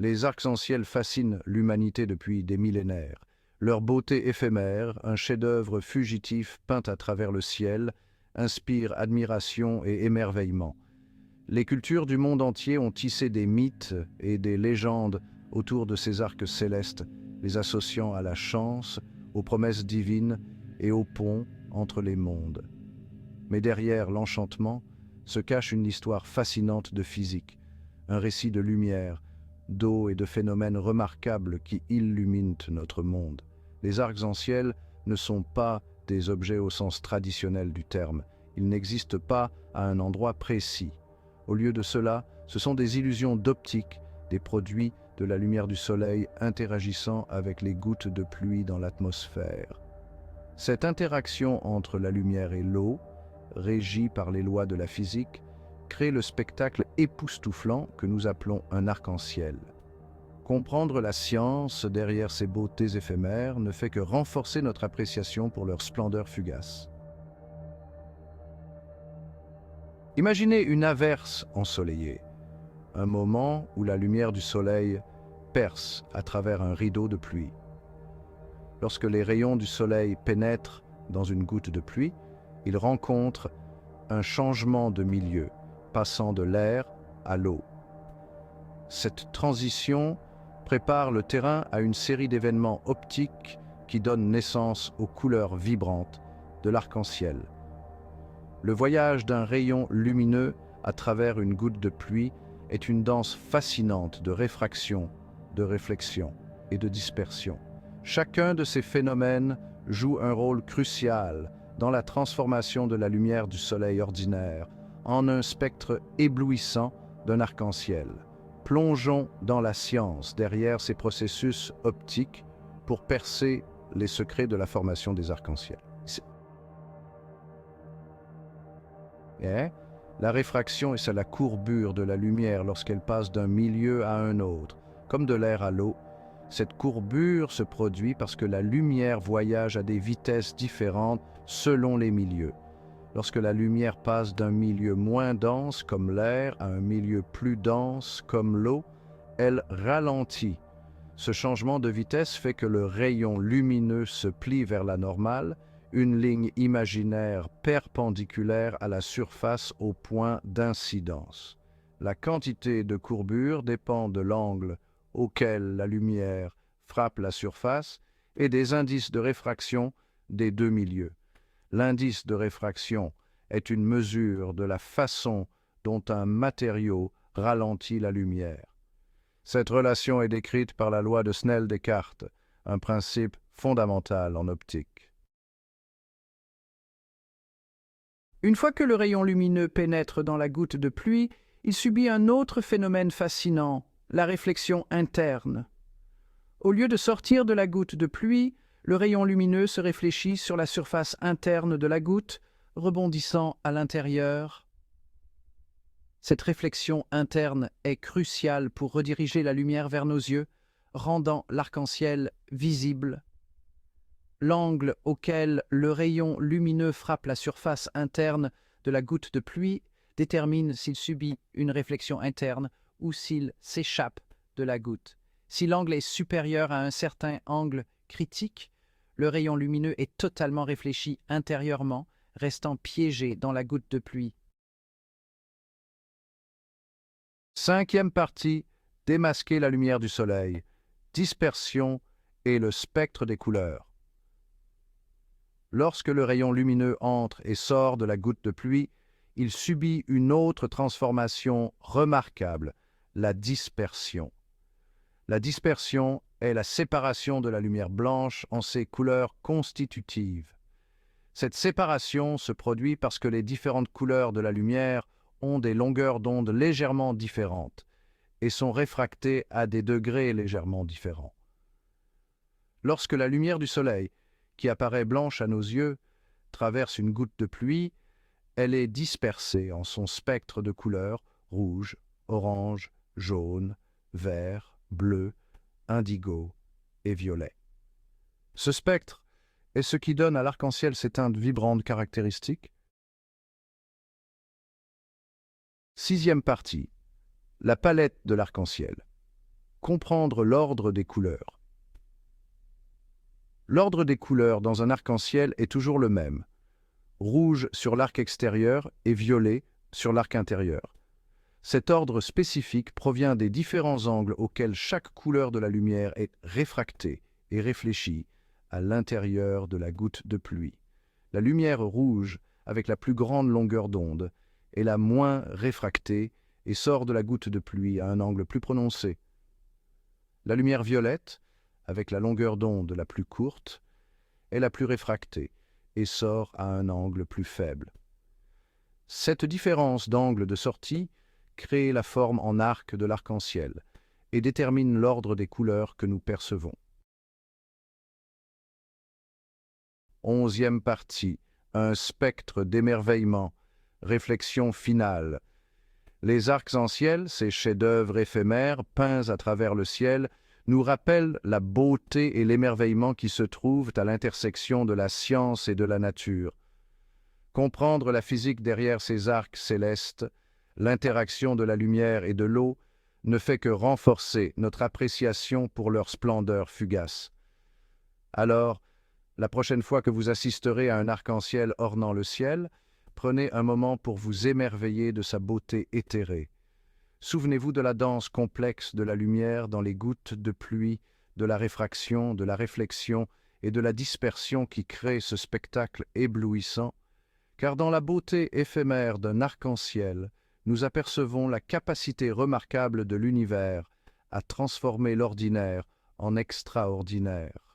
Les arcs-en-ciel fascinent l'humanité depuis des millénaires. Leur beauté éphémère, un chef-d'œuvre fugitif peint à travers le ciel, inspire admiration et émerveillement. Les cultures du monde entier ont tissé des mythes et des légendes autour de ces arcs célestes, les associant à la chance, aux promesses divines et aux ponts entre les mondes. Mais derrière l'enchantement se cache une histoire fascinante de physique, un récit de lumière, d'eau et de phénomènes remarquables qui illuminent notre monde. Les arcs-en-ciel ne sont pas des objets au sens traditionnel du terme. Ils n'existent pas à un endroit précis. Au lieu de cela, ce sont des illusions d'optique, des produits de la lumière du soleil interagissant avec les gouttes de pluie dans l'atmosphère. Cette interaction entre la lumière et l'eau, régie par les lois de la physique, crée le spectacle époustouflant que nous appelons un arc-en-ciel. Comprendre la science derrière ces beautés éphémères ne fait que renforcer notre appréciation pour leur splendeur fugace. Imaginez une averse ensoleillée, un moment où la lumière du soleil perce à travers un rideau de pluie. Lorsque les rayons du soleil pénètrent dans une goutte de pluie, ils rencontrent un changement de milieu, passant de l'air à l'eau. Cette transition prépare le terrain à une série d'événements optiques qui donnent naissance aux couleurs vibrantes de l'arc-en-ciel. Le voyage d'un rayon lumineux à travers une goutte de pluie est une danse fascinante de réfraction, de réflexion et de dispersion. Chacun de ces phénomènes joue un rôle crucial dans la transformation de la lumière du soleil ordinaire en un spectre éblouissant d'un arc-en-ciel. Plongeons dans la science derrière ces processus optiques pour percer les secrets de la formation des arcs-en-ciel. La réfraction est la courbure de la lumière lorsqu'elle passe d'un milieu à un autre, comme de l'air à l'eau. Cette courbure se produit parce que la lumière voyage à des vitesses différentes selon les milieux. Lorsque la lumière passe d'un milieu moins dense comme l'air à un milieu plus dense comme l'eau, elle ralentit. Ce changement de vitesse fait que le rayon lumineux se plie vers la normale, une ligne imaginaire perpendiculaire à la surface au point d'incidence. La quantité de courbure dépend de l'angle auquel la lumière frappe la surface et des indices de réfraction des deux milieux. L'indice de réfraction est une mesure de la façon dont un matériau ralentit la lumière. Cette relation est décrite par la loi de Snell-Descartes, un principe fondamental en optique. Une fois que le rayon lumineux pénètre dans la goutte de pluie, il subit un autre phénomène fascinant, la réflexion interne. Au lieu de sortir de la goutte de pluie, le rayon lumineux se réfléchit sur la surface interne de la goutte, rebondissant à l'intérieur. Cette réflexion interne est cruciale pour rediriger la lumière vers nos yeux, rendant l'arc-en-ciel visible. L'angle auquel le rayon lumineux frappe la surface interne de la goutte de pluie détermine s'il subit une réflexion interne ou s'il s'échappe de la goutte. Si l'angle est supérieur à un certain angle critique, le rayon lumineux est totalement réfléchi intérieurement, restant piégé dans la goutte de pluie. Cinquième partie, démasquer la lumière du soleil, dispersion et le spectre des couleurs. Lorsque le rayon lumineux entre et sort de la goutte de pluie, il subit une autre transformation remarquable, la dispersion. La dispersion est la séparation de la lumière blanche en ses couleurs constitutives. Cette séparation se produit parce que les différentes couleurs de la lumière ont des longueurs d'onde légèrement différentes et sont réfractées à des degrés légèrement différents. Lorsque la lumière du soleil, qui apparaît blanche à nos yeux, traverse une goutte de pluie, elle est dispersée en son spectre de couleurs rouge, orange, jaune, vert, bleu, indigo et violet. Ce spectre est ce qui donne à l'arc-en-ciel ses teintes vibrantes caractéristiques. Sixième partie, la palette de l'arc-en-ciel. Comprendre l'ordre des couleurs. L'ordre des couleurs dans un arc-en-ciel est toujours le même. Rouge sur l'arc extérieur et violet sur l'arc intérieur. Cet ordre spécifique provient des différents angles auxquels chaque couleur de la lumière est réfractée et réfléchie à l'intérieur de la goutte de pluie. La lumière rouge, avec la plus grande longueur d'onde, est la moins réfractée et sort de la goutte de pluie à un angle plus prononcé. La lumière violette, avec la longueur d'onde la plus courte, est la plus réfractée et sort à un angle plus faible. Cette différence d'angle de sortie crée la forme en arc de l'arc-en-ciel et détermine l'ordre des couleurs que nous percevons. 11e partie. Un spectre d'émerveillement. Réflexion finale. Les arcs-en-ciel, ces chefs-d'œuvre éphémères peints à travers le ciel, nous rappellent la beauté et l'émerveillement qui se trouvent à l'intersection de la science et de la nature. Comprendre la physique derrière ces arcs célestes, l'interaction de la lumière et de l'eau, ne fait que renforcer notre appréciation pour leur splendeur fugace. Alors, la prochaine fois que vous assisterez à un arc-en-ciel ornant le ciel, prenez un moment pour vous émerveiller de sa beauté éthérée. Souvenez-vous de la danse complexe de la lumière dans les gouttes de pluie, de la réfraction, de la réflexion et de la dispersion qui crée ce spectacle éblouissant, car dans la beauté éphémère d'un arc-en-ciel, nous apercevons la capacité remarquable de l'univers à transformer l'ordinaire en extraordinaire.